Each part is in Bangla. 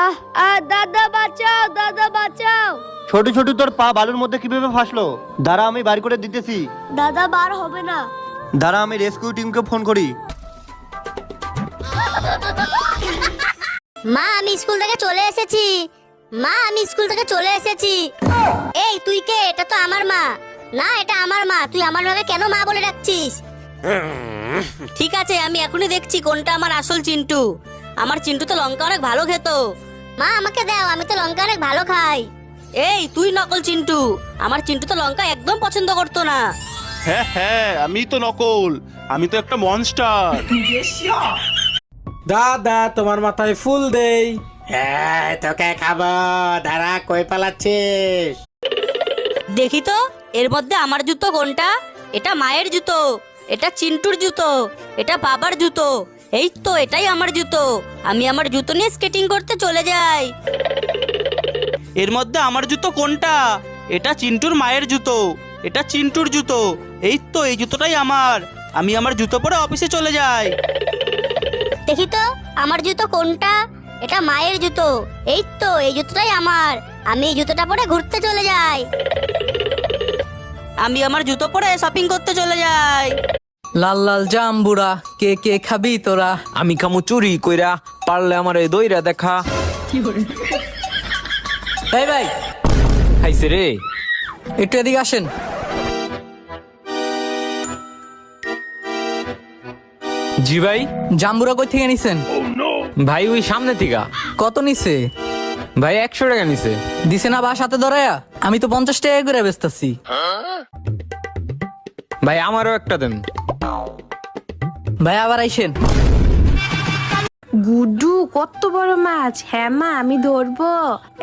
আহ আহ দাদা বাঁচাও, দাদা বাঁচাও। ছোট ছোট তোর পা বালুর মধ্যে কিভাবে ফাঁসলো? দাঁড়া, আমি বাড়ি করে দিতেছি। দাদা বার হবে না। দাঁড়া, আমি রেস্কিউ টিমকে ফোন করি। মা আমি স্কুল থেকে চলে এসেছি। মা আমি স্কুল থেকে চলে এসেছি। এই তুই কে? এটা তো আমার মা। না এটা আমার মা, তুই আমার মাকে কেন মা বলে ডাকছিস? ঠিক আছে, আমি এখনই দেখছি কোনটা আমার আসল চিন্টু। আমার চিন্টু তো লঙ্কা অনেক ভালো খেত। মা আমাকে দাও, আমি তো লঙ্কা অনেক ভালো খাই। এই তুই নকল চিন্টু। আমার চিন্টু তো লঙ্কা একদম পছন্দ করতো না। হ্যাঁ হ্যাঁ, আমি তো নকল, আমি তো একটা মনস্টার। দাদা তোমার মাথায় ফুল দেই। হ্যাঁ তোকে খাবো, দাঁড়া কই পালাচ্ছিস? দেখি তো এর মধ্যে আমার জুতো কোনটা। এটা মায়ের জুতো, এটা চিন্টুর জুতো, এটা বাবার জুতো। এই তো এটাই আমার জুতো। আমি আমার জুতো নিয়ে স্কেটিং করতে চলে যাই। এর মধ্যে আমার জুতো কোনটা? এটা চিন্টুর মায়ের জুতো, এটা চিন্টুর জুতো। এই তো এই জুতোটাই আমার। আমি আমার জুতো পরে অফিসে চলে যাই। দেখি তো আমার জুতো কোনটা। এটা মায়ের জুতো। এই তো এই জুতোটাই আমার। আমি এই জুতোটা পরে ঘুরতে চলে যাই। আমি আমার জুতো পরে শপিং করতে চলে যাই। লাল লাল জাম্বুরা কে কে খাবি তোরা? আমি খামু চুরি কইরা, পারলে আমার এই দইরা দেখা। এই ভাই খাইছে রে। একটু এদিকে আসেন। জি ভাই। জাম্বুরা কই থেকে নিছেন? ভাই ওই সামনে থেকে। কত নিছে? ভাই 100 টাকা নিছে। দিছে না বা সাথে ধরায়া? আমি তো 50 টাকা করে বেচতাছি। ভাই আমারও একটা দেন। ভাই আবার আইসেন। গুড্ডু কত বড় মাছ। হ্যাঁ মা আমি ধরবো।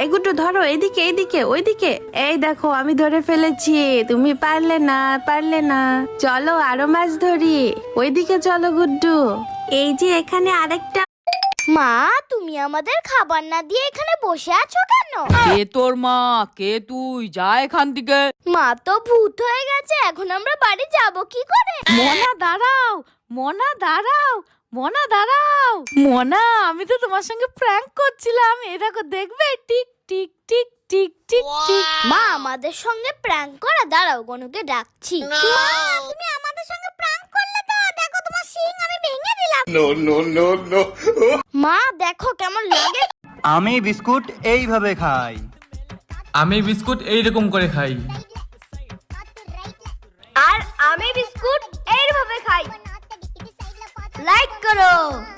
এই গুড্ডু ধরো, এইদিকে এইদিকে ওইদিকে। এই দেখো আমি ধরে ফেলেছি। তুমি পারলে না, পারলে না। চলো আরো মাছ ধরি। ওইদিকে চলো গুড্ডু। এই যে এখানে আরেকটা। মা তুমি আমাদের খাবার না দিয়ে এখানে বসে আছো কেন? কে তোর মা? কে তুই? যা এখান থেকে। মা তো ভূত হয়ে গেছে, এখন আমরা বাড়ি যাব কি করে? মনা দাঁড়াও, মনা দাঁড়াও, মনা দাঁড়াও। মনা আমি তো তোমার সঙ্গে প্র্যাঙ্ক করছিলাম। এ দেখো দেখবে, tick tick tick tick tick tick. মা আমাদের সঙ্গে প্র্যাঙ্ক করা, দাঁড়াও গনুকে ডাকছি। মা তুমি আমাদের সঙ্গে প্র্যাঙ্ক করলে তো, দেখো তোমার শিং আমি ভেঙে দিলাম। মা দেখো কেমন লাগে। আমি বিস্কুট এইভাবে খাই। আমি বিস্কুট এইরকম করে খাই। আর আমি বিস্কুট এইভাবে খাই। লাইক করো।